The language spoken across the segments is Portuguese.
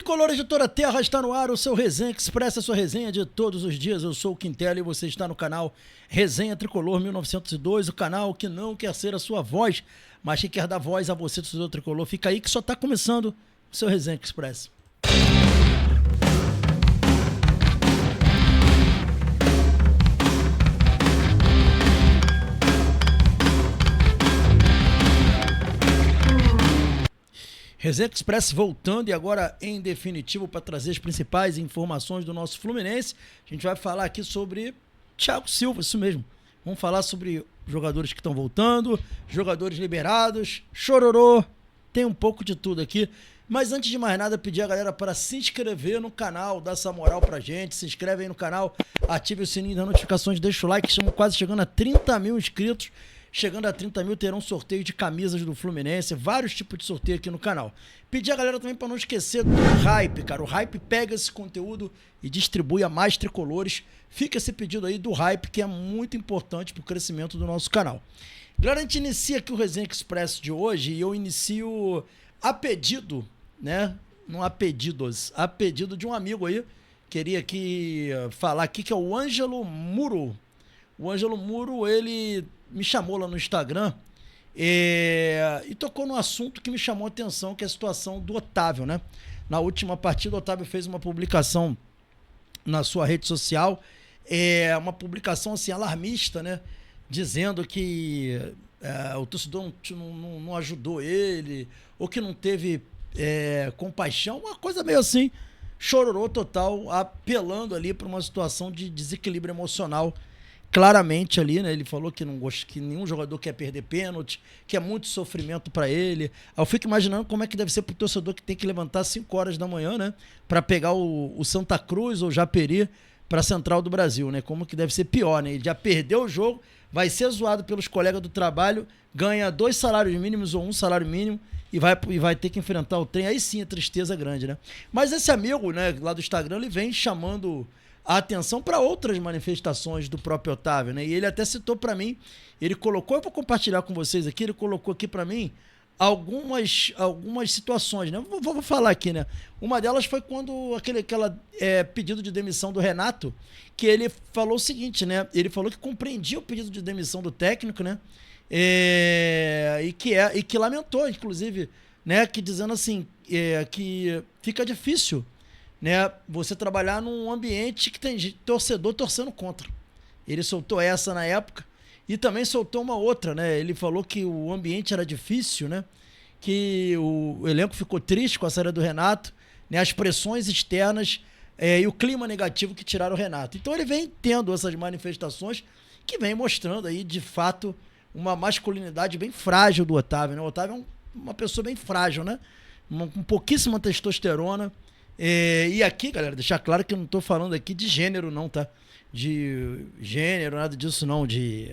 Tricolores de toda a terra, está no ar o seu Resenha Express, a sua resenha de todos os dias. Eu sou o Quintela e você está no canal Resenha Tricolor 1902, o canal que não quer ser a sua voz, mas que quer dar voz a você, torcedor tricolor. Fica aí que só está começando o seu Resenha Express. Resenha Express voltando e agora em definitivo para trazer as principais informações do nosso Fluminense. A gente vai falar aqui sobre Thiago Silva, isso mesmo. Vamos falar sobre jogadores que estão voltando, jogadores liberados, chororô, tem um pouco de tudo aqui. Mas antes de mais nada, pedir a galera para se inscrever no canal, dar essa moral pra gente. Se inscreve aí no canal, ative o sininho das notificações, deixa o like, estamos quase chegando a 30 mil inscritos. Chegando a 30 mil, terão sorteio de camisas do Fluminense, vários tipos de sorteio aqui no canal. Pedir a galera também para não esquecer do Hype, cara. O Hype pega esse conteúdo e distribui a mais tricolores. Fica esse pedido aí do Hype, que é muito importante para o crescimento do nosso canal. Galera, a gente inicia aqui o Resenha Express de hoje e eu inicio a pedido, né? Não a pedidos, a pedido de um amigo aí. Queria aqui falar aqui que é o Ângelo Muro. O Ângelo Muro, ele me chamou lá no Instagram e tocou num assunto que me chamou a atenção, que é a situação do Otávio, né? Na última partida, o Otávio fez uma publicação na sua rede social, uma publicação assim, alarmista, né? Dizendo que o torcedor não ajudou ele, ou que não teve compaixão, uma coisa meio assim, chororô total, apelando ali para uma situação de desequilíbrio emocional. Claramente ali, né? Ele falou que não gosta, que nenhum jogador quer perder pênalti, que é muito sofrimento para ele. Aí eu fico imaginando como é que deve ser pro torcedor que tem que levantar às 5 horas da manhã, né? Para pegar o Santa Cruz ou Japeri para a Central do Brasil, né? Como que deve ser pior, né? Ele já perdeu o jogo, vai ser zoado pelos colegas do trabalho, ganha 2 salários mínimos ou 1 salário mínimo e vai ter que enfrentar o trem. Aí sim a tristeza grande, né? Mas esse amigo, né, lá do Instagram, ele vem chamando a atenção para outras manifestações do próprio Otávio, né? E ele até citou para mim, ele colocou, eu vou compartilhar com vocês aqui, ele colocou aqui para mim algumas situações, né? Vou falar aqui, né? Uma delas foi quando aquele pedido de demissão do Renato, que ele falou o seguinte, né? Ele falou que compreendia o pedido de demissão do técnico, né? E que lamentou, inclusive, né? Que dizendo assim, que fica difícil, né, você trabalhar num ambiente que tem torcedor torcendo contra. Ele soltou essa na época e também soltou uma outra, né? Ele falou que o ambiente era difícil, né? Que o elenco ficou triste com a saída do Renato, né? As pressões externas e o clima negativo que tiraram o Renato. Então ele vem tendo essas manifestações que vem mostrando aí, de fato, uma masculinidade bem frágil do Otávio, né? O Otávio é uma pessoa bem frágil, né? Com pouquíssima testosterona. E aqui, galera, deixar claro que eu não tô falando aqui de gênero não, tá? De gênero, nada disso não, de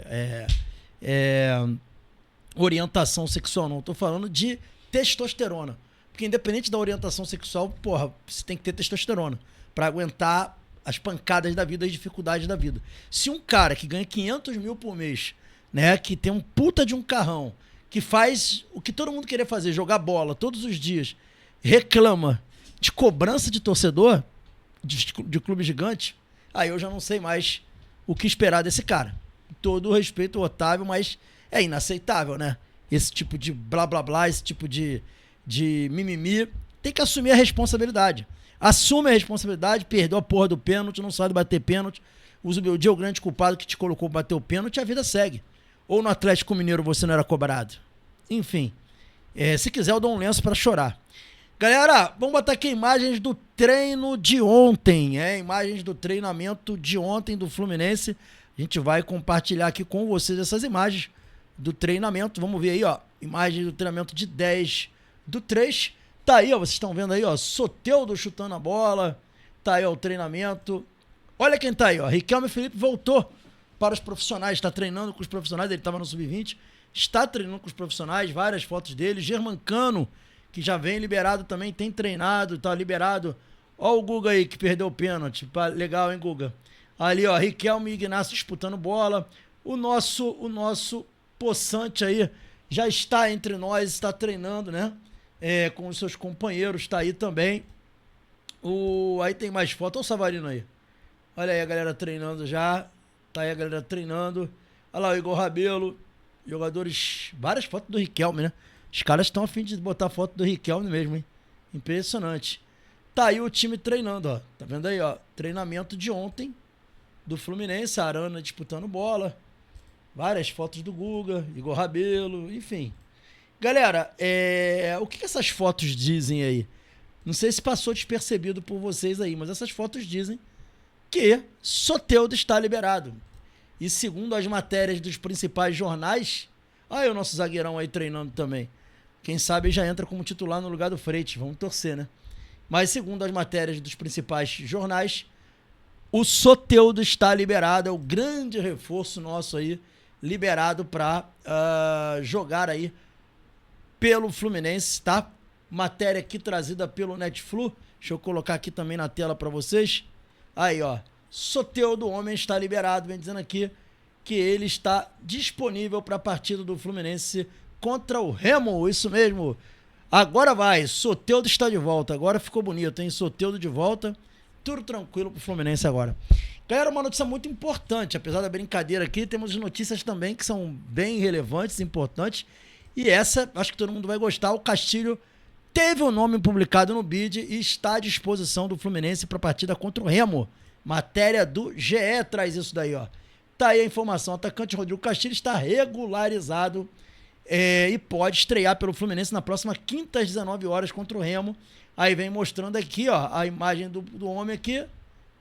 orientação sexual não, tô falando de testosterona, porque independente da orientação sexual, porra, você tem que ter testosterona pra aguentar as pancadas da vida, as dificuldades da vida. Se um cara que ganha 500 mil por mês, né, que tem um puta de um carrão, que faz o que todo mundo queria fazer, jogar bola todos os dias, reclama de cobrança de torcedor, de clube gigante, aí eu já não sei mais o que esperar desse cara. Todo o respeito ao Otávio, mas é inaceitável, né? Esse tipo de blá blá blá, esse tipo de mimimi, tem que assumir a responsabilidade. Assume a responsabilidade, perdeu a porra do pênalti, não sabe bater pênalti, usa o meu dia, o grande culpado que te colocou pra bater o pênalti, a vida segue. Ou no Atlético Mineiro você não era cobrado. Enfim, se quiser eu dou um lenço pra chorar. Galera, vamos botar aqui imagens do treino de ontem, imagens do treinamento de ontem do Fluminense. A gente vai compartilhar aqui com vocês essas imagens do treinamento. Vamos ver aí, ó, imagens do treinamento de 10 do 3. Tá aí, ó, vocês estão vendo aí, ó, Soteldo chutando a bola. Tá aí, ó, o treinamento. Olha quem tá aí, ó, Riquelme Felipe voltou para os profissionais, está treinando com os profissionais, ele estava no Sub-20, está treinando com os profissionais, várias fotos dele. Germancano, que já vem liberado também, tem treinado, tá liberado. Ó o Guga aí, que perdeu o pênalti. Legal, hein, Guga? Ali, ó, Riquelme e Ignacio disputando bola. O nosso Poçante aí já está entre nós, está treinando, né? Com os seus companheiros, tá aí também. Aí tem mais foto. Olha o Savarino aí. Olha aí a galera treinando já. Tá aí a galera treinando. Olha lá o Igor Rabelo. Jogadores. Várias fotos do Riquelme, né? Os caras estão a fim de botar foto do Riquelme mesmo, hein? Impressionante. Tá aí o time treinando, ó. Tá vendo aí, ó? Treinamento de ontem do Fluminense. A Arana disputando bola. Várias fotos do Guga, Igor Rabelo, enfim. Galera, o que essas fotos dizem aí? Não sei se passou despercebido por vocês aí, mas essas fotos dizem que Soteldo está liberado. E segundo as matérias dos principais jornais, aí o nosso zagueirão aí treinando também. Quem sabe já entra como titular no lugar do Freitas, vamos torcer, né? Mas segundo as matérias dos principais jornais, o Soteldo está liberado, é o grande reforço nosso aí, liberado para jogar aí pelo Fluminense, tá? Matéria aqui trazida pelo Netflu. Deixa eu colocar aqui também na tela para vocês. Aí, ó. Soteldo, o homem está liberado. Vem dizendo aqui que ele está disponível para a partida do Fluminense contra o Remo. Isso mesmo. Agora vai. Soteldo está de volta. Agora ficou bonito, hein? Soteldo de volta. Tudo tranquilo pro Fluminense agora. Galera, uma notícia muito importante. Apesar da brincadeira aqui, temos notícias também que são bem relevantes, importantes. E essa, acho que todo mundo vai gostar. O Castilho teve o nome publicado no BID e está à disposição do Fluminense para a partida contra o Remo. Matéria do GE traz isso daí, ó. Tá aí a informação. O atacante Rodrigo Castilho está regularizado e pode estrear pelo Fluminense na próxima quinta às 19 horas contra o Remo. Aí vem mostrando aqui, ó, a imagem do homem aqui.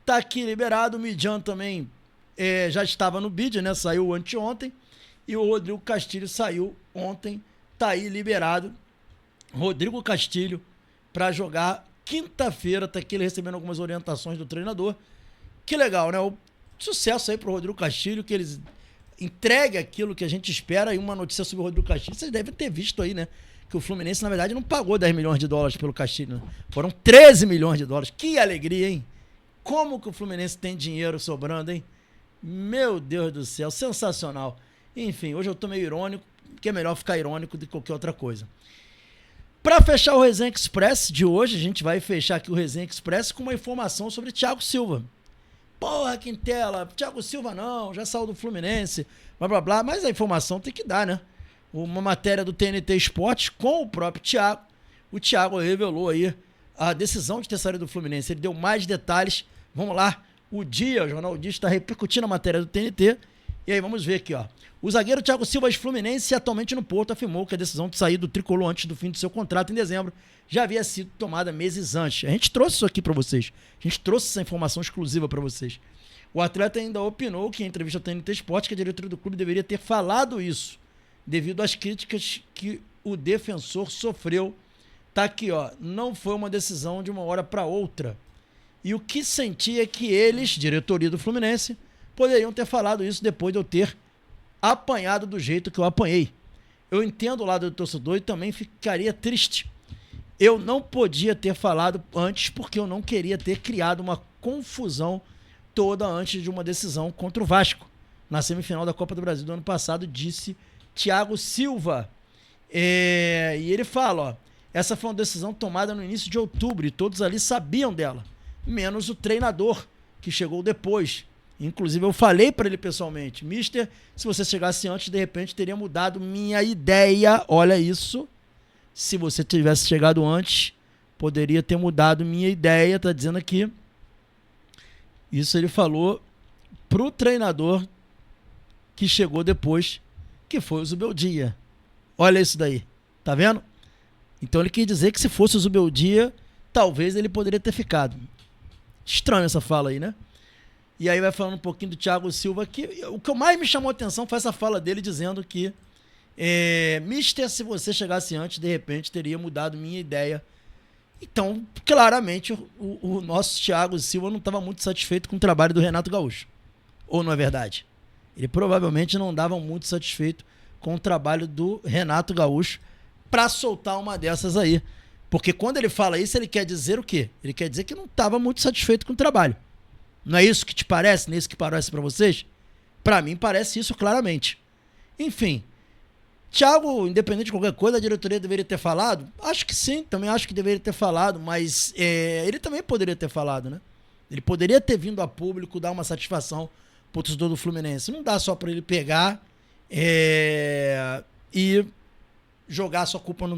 Tá aqui liberado. O Midjan também já estava no BID, né? Saiu anteontem. E o Rodrigo Castilho saiu ontem. Tá aí liberado. Rodrigo Castilho para jogar quinta-feira. Tá aqui ele recebendo algumas orientações do treinador. Que legal, né? O sucesso aí pro Rodrigo Castilho, que eles entregue aquilo que a gente espera. E uma notícia sobre o Rodrigo Castilho, vocês devem ter visto aí, né? Que o Fluminense, na verdade, não pagou 10 milhões de dólares pelo Castilho, né? Foram 13 milhões de dólares. Que alegria, hein? Como que o Fluminense tem dinheiro sobrando, hein? Meu Deus do céu, sensacional. Enfim, hoje eu tô meio irônico, que é melhor ficar irônico do que qualquer outra coisa. Para fechar o Resenha Express de hoje, a gente vai fechar aqui o Resenha Express com uma informação sobre Thiago Silva. Porra, Quintela, Thiago Silva não, já saiu do Fluminense, blá blá blá, mas a informação tem que dar, né? Uma matéria do TNT Esportes com o próprio Thiago. O Thiago revelou aí a decisão de ter saído do Fluminense. Ele deu mais detalhes. Vamos lá. O Jornal Dia está repercutindo a matéria do TNT. E aí vamos ver aqui, ó. O zagueiro Thiago Silva, ex-Fluminense, atualmente no Porto, afirmou que a decisão de sair do tricolor antes do fim do seu contrato em dezembro já havia sido tomada meses antes. A gente trouxe isso aqui para vocês. A gente trouxe essa informação exclusiva para vocês. O atleta ainda opinou que em entrevista ao TNT Esportes que a diretoria do clube deveria ter falado isso, devido às críticas que o defensor sofreu. Tá aqui, ó. Não foi uma decisão de uma hora para outra. E o que senti é que eles, diretoria do Fluminense, poderiam ter falado isso depois de eu ter apanhado do jeito que eu apanhei. Eu entendo o lado do torcedor e também ficaria triste. Eu não podia ter falado antes porque eu não queria ter criado uma confusão toda antes de uma decisão contra o Vasco, na semifinal da Copa do Brasil do ano passado, disse Thiago Silva. E ele fala, ó, essa foi uma decisão tomada no início de outubro e todos ali sabiam dela, menos o treinador, que chegou depois. Inclusive eu falei para ele pessoalmente, mister, se você chegasse antes, de repente teria mudado minha ideia. Olha isso, se você tivesse chegado antes, poderia ter mudado minha ideia. Tá dizendo aqui, isso ele falou pro treinador que chegou depois, que foi o Zubeldia. Olha isso daí, tá vendo? Então ele quis dizer que se fosse o Zubeldia, talvez ele poderia ter ficado. Estranho essa fala aí, né? E aí vai falando um pouquinho do Thiago Silva, que o que mais me chamou a atenção foi essa fala dele dizendo que mister, se você chegasse antes, de repente teria mudado minha ideia. Então, claramente, o nosso Thiago Silva não estava muito satisfeito com o trabalho do Renato Gaúcho. Ou não é verdade? Ele provavelmente não estava muito satisfeito com o trabalho do Renato Gaúcho para soltar uma dessas aí. Porque quando ele fala isso, ele quer dizer o quê? Ele quer dizer que não estava muito satisfeito com o trabalho. Não é isso que te parece? Não é isso que parece para vocês? Para mim parece isso claramente. Enfim, Thiago, independente de qualquer coisa, a diretoria deveria ter falado? Acho que sim, também acho que deveria ter falado, mas ele também poderia ter falado, né? Ele poderia ter vindo a público dar uma satisfação pro torcedor do Fluminense. Não dá só para ele pegar e jogar a sua culpa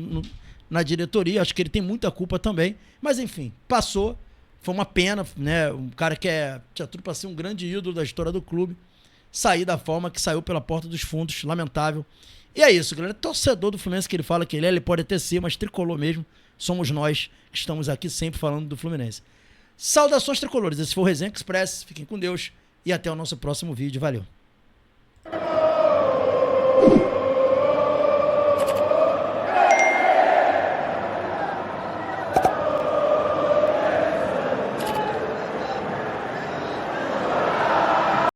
na diretoria. Acho que ele tem muita culpa também, mas enfim, passou. Foi uma pena, né? Um cara que tinha tudo para ser um grande ídolo da história do clube, sair da forma que saiu pela porta dos fundos, lamentável. E é isso, galera. Torcedor do Fluminense que ele fala que ele pode até ser, mas tricolor mesmo, somos nós que estamos aqui sempre falando do Fluminense. Saudações tricolores, esse foi o Resenha Express, fiquem com Deus e até o nosso próximo vídeo, valeu.